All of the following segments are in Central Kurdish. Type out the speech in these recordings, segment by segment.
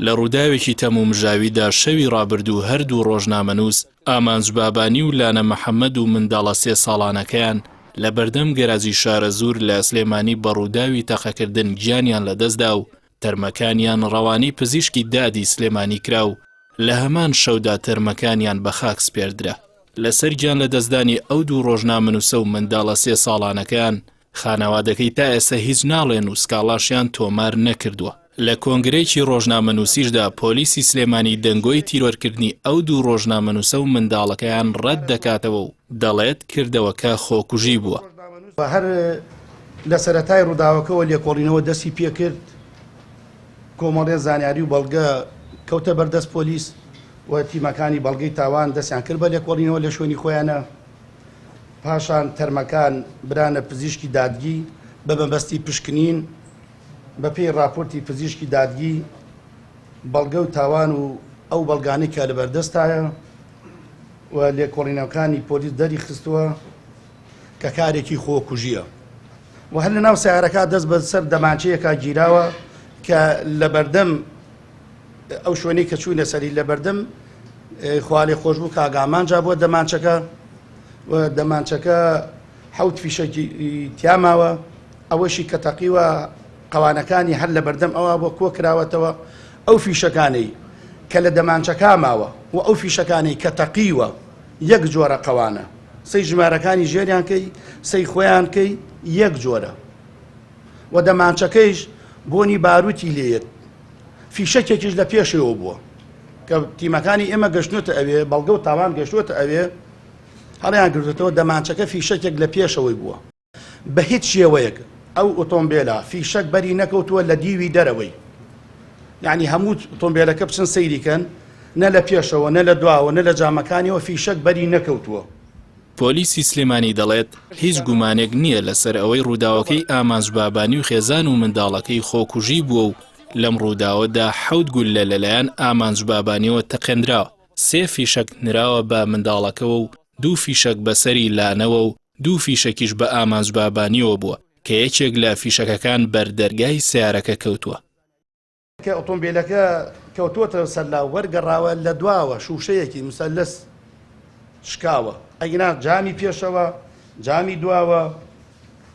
لە ڕووداوێکی تەمومژاویدا شەوی ڕابردوو هەردوو ڕۆژنامەنووس ئامانج بابانی و لانە محەممەد و منداڵە 3 ساڵانەکەیان لە بەردەم گەراجی شارە زوور لە سلێمانی بە ڕووداوی تەقەکردن گیانیان لەدەستدا و تەرمەکانیان ڕەوانی پزیشکی دادی سلێمانی کرا و لە هەمان شەودا تەرمەکانیان بە خاک سپێردرا. لەسەر گیان لە دەستدانی ئەو دوو ڕۆژنامەنووسە و منداڵە 3 ساڵانەکەیان خانەوادەکەی تا ئێستا هیچ ناڵێن و سکاڵاشیان تۆمار نەکردووە. لە کۆنگرێکی ڕۆژنامەنووسیشدا پۆلیسی سلێمانی دەنگۆی تیرۆرکردنی ئەو دوو ڕۆژنامەنووسە و منداڵەکەیان ڕەت دەکاتەوە و دەڵێت کردەوەکە خۆکوژی بووە. هەر لە سەرەتای ڕووداوەکەەوە لێکۆڵینەوە دەستی پێکرد، کۆمەڵێ زانیاری و بەڵگە کەوتە بەردەست پۆلیس و تیمەکانی بەڵگەی تاوان دەستیان کرد بە لێکۆڵینەوە لە شوێنی خۆیانە. پاشان تەرمەکان برانە پزیشکی دادگی بە مەبەستی پشکنین بە پێی راپۆرتی پزیشکی دادگی بەڵگە و تاوان و ئەو بەڵگانی کە لە بەردەستایە و لێکۆڵینەوەکانی پۆلیس دەری خستووە کە کارێکی خۆکوژیە و هەر لە ناو سیارەکە دەست بە سەر دەمانچەیەکە گیراوە کە لە بەردەم ئەو شوێنەی کە چوونە سەری لە بەردەم خواڵێ خۆش بوو کاگامانجا بووە دەمانچەکە و دەمانچەکە 7 فیشەکی تیاماوە، ئەوەشی کە تەقیوە قەوانەکانی هەر لە بەردەم ئەوە بۆ کۆ کراوەتەوە. ئەو فیشەکانەی کە لە دەمانچەکە ماوە و ئەو فیشەکانی کە تەقیوە یەک جۆرە قەوانە، سەی ژمارەکانی ژێریان کەی سەی خۆیان کەی یەک جۆرە و دەمانچەکەیش بۆنی باروتی لێت، فیشەکێکیش لە پێشەوە بووە کە تیمەکانی ئێمە گەشتنوتە ئەوێ بەڵگە و تاوان گەشتوتە ئەوێ هەڵیان گرتەوە دەمانچەکە فیشەکێک لە پێشەوەی بووە. بە هیچ شێوەیەک ئەو ئۆتۆمبیلە فیشەک بەری نەکەوتووە لە دیوی دەرەوەی، یعنی هەموو ئۆتۆمبیلەکە بچن سەیریکەن، نە لە پێشەوە نە لە دواوە نە لە جامەکانیەوە فیشەک بەری نەکەوتووە. پۆلیسی سلێمانی دەڵێت هیچ گومانێک نییە لەسەر ئەوەی ڕووداوەکەی ئامانج بابانی و خێزان و منداڵەکەی خۆکوژی بووە و لەم ڕووداوەدا 7 گولە لەلایەن ئامانج بابانیەوە تەقێنراوە، 3 فیشەک نراوە بە منداڵەکەوە و 2 فیشەک بەسەری لانەوە و 2 فیشەکیش بە ئامانج بابانیەوە بووە کە یەکێک لە فیشەکەکان بەردەرگای سیارەکە کەوتووە. کە ئۆتۆمبیلەکە کەوتووەتە سەرلاو وەرگەڕاوە لە دواوە شوشەیەکی مسەلەس شکاوە، ئەگنا جامی پێشەوە جامی دواوە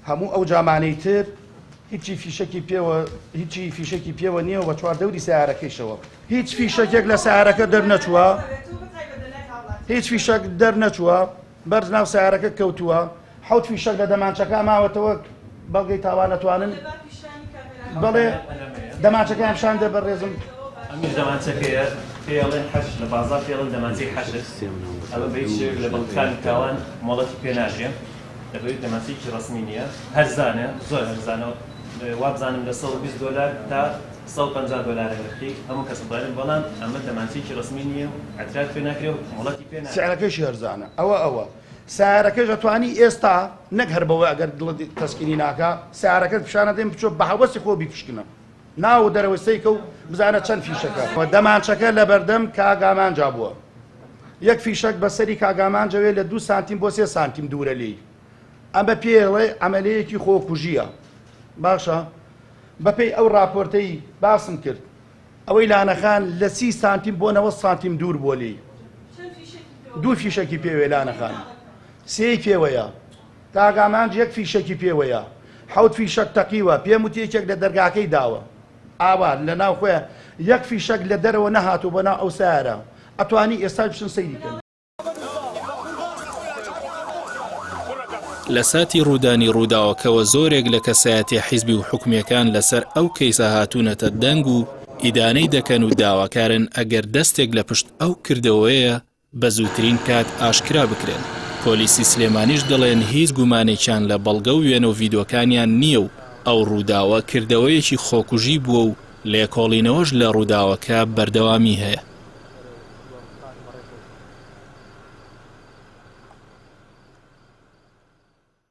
هەموو ئەو جامانەی تر هیچی فیشەکی پێوە نییە بە چواردەوری سیارەکەیشەوە، هیچ فیشەکێک لە سیارەکە دەرنەچووە، هیچ فیشەک دەرنەچووە، بەرز ناو سیارەکە کەوتووە. 7 فیشەک لە دەمانچەکە ماوەتەوە بەڵگەی تاوان دەتوانن بەڵێ دەمانچەکەیان پیشان دە بەڕێزم ئەمیش دەمانچەکەیە پێڵێن حەش لە بازار پێڵن دەمانچەی حەشت ئەوە بە هیچ شێوێک لە بەڵگەکانی تاوان مۆڵەتی پێ ناژێ، دەبێت دەمانچەیەکی ڕەسمی نییە، هەرزانە زۆر هەرزانەوە، وابزانم لە $120 تا $150 هەرخی هەموو کەس دەڵێن، بەڵام ئەمە دەمانچەیەکی ڕەسمی نییە و ئەترات پێ ناکرێ و مۆڵەتی پێ ناژێ. سیارەکەیشی هەرزانە ئەوە سیارەکەش دەتوانی ئێستا نەک هەر بەوە ئەگەر دڵت تەسکینی ناکە سیارەکەت پیشانە دێن بچۆ بە هەوەسی خۆ بیپشکنە ناو دەرەوەی سەیکە و بزانە چەند فیشەکە. دەمانچەکە لە بەردەم کاگامانجا بووە، یەک فیشەک بەسەری کاگامانجەوێت لە 2 سانتیم بۆ 3 سانتیم دوورە لێی، ئەمە پێڵێ ئەمەلەیەکی خۆکوژیە. باشە بەپێی ئەو راپۆرتەی باسم کرد ئەوەی لانەخان لە 30 سانتیم بۆ 90 سانتیم دوور بۆ لێی، 2 فیشەکی پێوێ لانەخان، 3 پێوەیە، کاگامانج 1 فیشەکی پێوەیە، 7 فیشەک تەقیوە، پێم وتی یەکێک لە دەرگاکەی داوە ئاوا لە ناو خۆیان 1 فیشەک لە دەرەوە نەهاتوو بە ناو ئەو سیارە، ئەتوانی ئێستا بچن سەیریکەن. لە ساتی ڕوودانی ڕووداوەکەوە زۆرێک لە کەسایەتی حیزبی و حکومیەکان لەسەر ئەو کەیسە هاتوونەتە دەنگ و ئیدانەی دەکەن و داواکارن ئەگەر دەستێک لە پشت ئەو کردەوەیە بە زووترین کات ئاشکرا بکرێن. پۆلیسی سلێمانیش دەڵێن هیچ گومانێکیان لە بەڵگە و وێنە و ڤیدۆکانیان نییە و ئەو ڕووداوە کردەوەیەکی خۆکوژی بووە و لێکۆڵینەوەش لە ڕووداوەکە بەردەوامی هەیە.